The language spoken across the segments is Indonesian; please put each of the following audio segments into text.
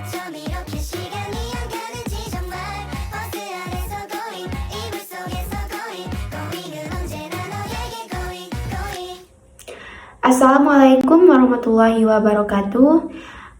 좀 이렇게 시간이 안 가는지 정말 버스 안에서 going 이불 속에서 going은 언제나 너에게 going. Assalamualaikum warahmatullahi wabarakatuh.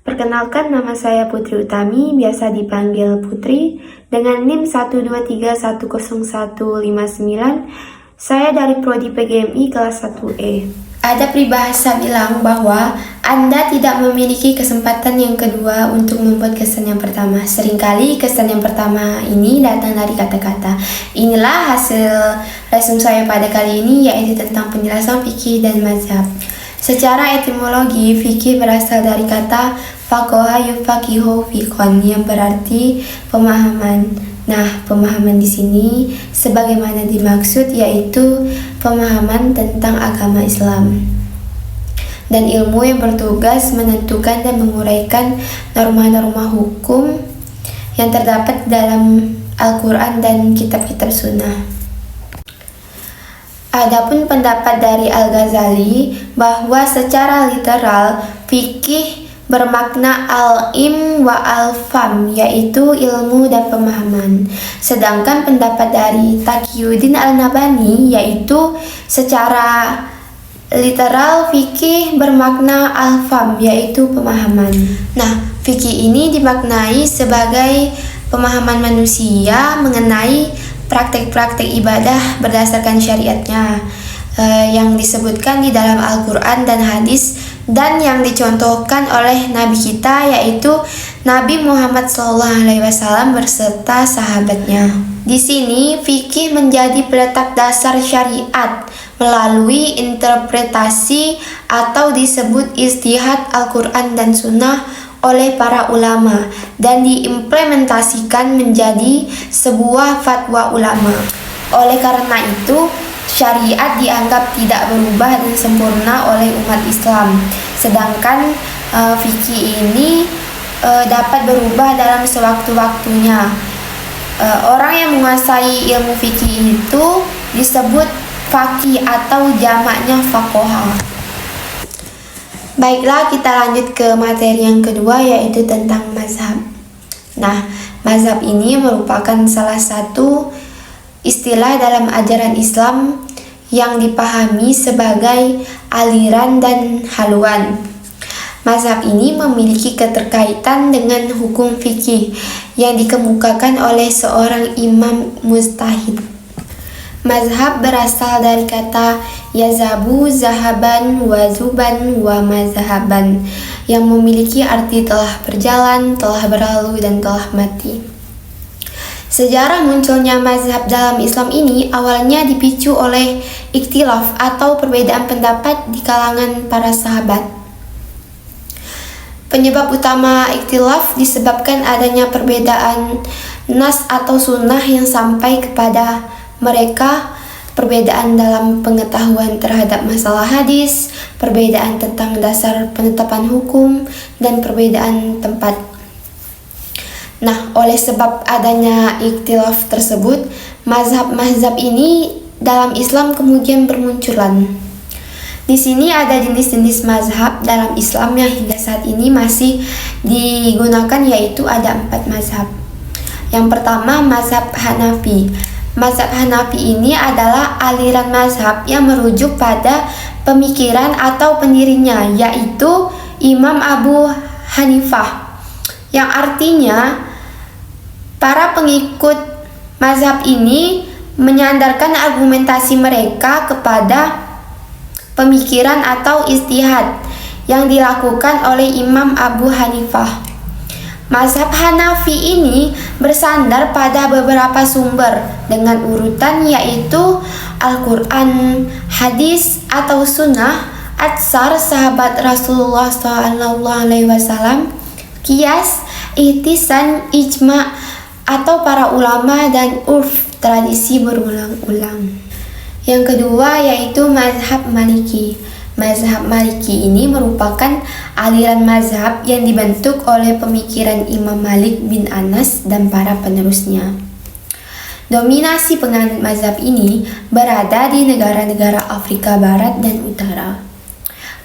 Perkenalkan, nama saya Putri Utami, biasa dipanggil Putri, dengan NIM 123100159. Saya dari Prodi PGMI kelas 1E. Ada peribahasa bilang bahwa Anda tidak memiliki kesempatan yang kedua untuk membuat kesan yang pertama. Seringkali kesan yang pertama ini datang dari kata-kata. Inilah hasil resume saya pada kali ini, yaitu tentang penjelasan fikih dan mazhab. Secara etimologi, fikih berasal dari kata faqaha yufaqihu fiqhan yang berarti pemahaman. Nah, pemahaman di sini sebagaimana dimaksud yaitu pemahaman tentang agama Islam dan ilmu yang bertugas menentukan dan menguraikan norma-norma hukum yang terdapat dalam Al-Quran dan kitab-kitab sunnah. Adapun pendapat dari Al-Ghazali bahwa secara literal fikih bermakna al-im wa al-fam, yaitu ilmu dan pemahaman. Sedangkan pendapat dari Taqiyuddin Al-Nabhani yaitu secara literal fikih bermakna al-fam, yaitu pemahaman. Nah, fikih ini dimaknai sebagai pemahaman manusia mengenai praktek-praktek ibadah berdasarkan syariatnya yang disebutkan di dalam Al-Quran dan hadis dan yang dicontohkan oleh Nabi kita yaitu Nabi Muhammad SAW berserta sahabatnya. Di sini fikih menjadi peletak dasar syariat melalui interpretasi atau disebut ijtihad Al-Quran dan Sunnah oleh para ulama dan diimplementasikan menjadi sebuah fatwa ulama. Oleh karena itu, syariat dianggap tidak berubah dan sempurna oleh umat Islam. Sedangkan fikih ini dapat berubah dalam sewaktu-waktunya. Orang yang menguasai ilmu fikih itu disebut faqih atau jamaknya faqaha. Baiklah, kita lanjut ke materi yang kedua, yaitu tentang mazhab. Nah, mazhab ini merupakan salah satu istilah dalam ajaran Islam yang dipahami sebagai aliran dan haluan. Mazhab ini memiliki keterkaitan dengan hukum fikih yang dikemukakan oleh seorang imam mujtahid. Mazhab berasal dari kata yazabu, zahaban, wazuban, wa mazhaban yang memiliki arti telah berjalan, telah berlalu, dan telah mati. Sejarah munculnya mazhab dalam Islam ini awalnya dipicu oleh ikhtilaf atau perbedaan pendapat di kalangan para sahabat. Penyebab utama ikhtilaf disebabkan adanya perbedaan nas atau sunnah yang sampai kepada mereka, perbedaan dalam pengetahuan terhadap masalah hadis, perbedaan tentang dasar penetapan hukum, dan perbedaan tempat. Nah, oleh sebab adanya ikhtilaf tersebut, mazhab-mazhab ini dalam Islam kemudian bermunculan. Di sini ada jenis-jenis mazhab dalam Islam yang hingga saat ini masih digunakan, yaitu ada 4 mazhab. Yang pertama, mazhab Hanafi. Mazhab Hanafi ini adalah aliran mazhab yang merujuk pada pemikiran atau pendirinya, yaitu Imam Abu Hanifah, yang artinya para pengikut mazhab ini menyandarkan argumentasi mereka kepada pemikiran atau ijtihad yang dilakukan oleh Imam Abu Hanifah. Mazhab Hanafi ini bersandar pada beberapa sumber dengan urutan yaitu Al-Quran, hadis atau sunnah, atsar sahabat Rasulullah SAW, qiyas, ihtisan, ijma' atau para ulama, dan urf, tradisi berulang-ulang. Yang kedua yaitu mazhab Maliki. Mazhab Maliki ini merupakan aliran mazhab yang dibentuk oleh pemikiran Imam Malik bin Anas dan para penerusnya. Dominasi penganut mazhab ini berada di negara-negara Afrika Barat dan Utara.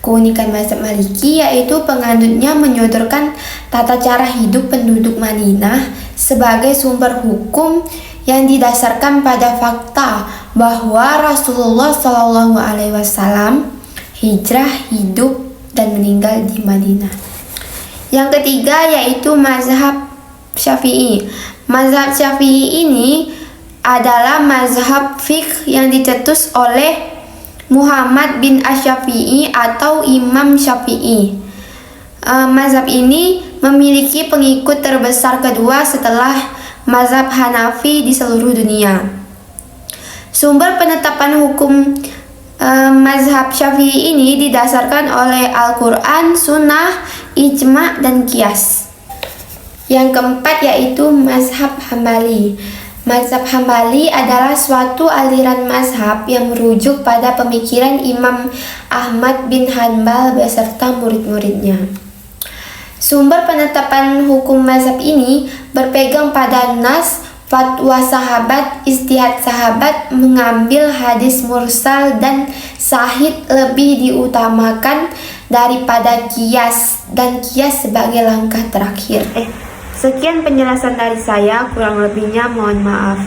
Keunikan mazhab Maliki yaitu penganutnya menyodorkan tata cara hidup penduduk Madinah sebagai sumber hukum yang didasarkan pada fakta bahwa Rasulullah SAW hijrah, hidup, dan meninggal di Madinah. Yang ketiga yaitu mazhab Syafi'i. Mazhab Syafi'i ini adalah mazhab fiqh yang dicetus oleh Muhammad bin Asy-Syafi'i atau Imam Syafi'i. Mazhab ini memiliki pengikut terbesar kedua setelah mazhab Hanafi di seluruh dunia. Sumber penetapan hukum mazhab Syafi'i ini didasarkan oleh Al-Quran, Sunnah, Ijma, dan Qiyas. Yang keempat yaitu mazhab Hambali. Mazhab Hambali adalah suatu aliran mazhab yang merujuk pada pemikiran Imam Ahmad bin Hanbal beserta murid-muridnya. Sumber penetapan hukum mazhab ini berpegang pada nas, fatwa sahabat, ijtihad sahabat, mengambil hadis mursal dan sahih lebih diutamakan daripada qiyas, dan qiyas sebagai langkah terakhir. Sekian penjelasan dari saya, kurang lebihnya mohon maaf.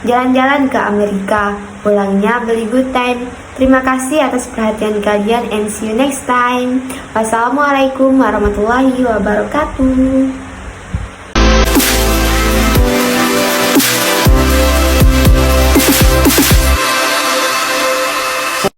Jalan-jalan ke Amerika, pulangnya beli good time. Terima kasih atas perhatian kalian and see you next time. Wassalamualaikum warahmatullahi wabarakatuh.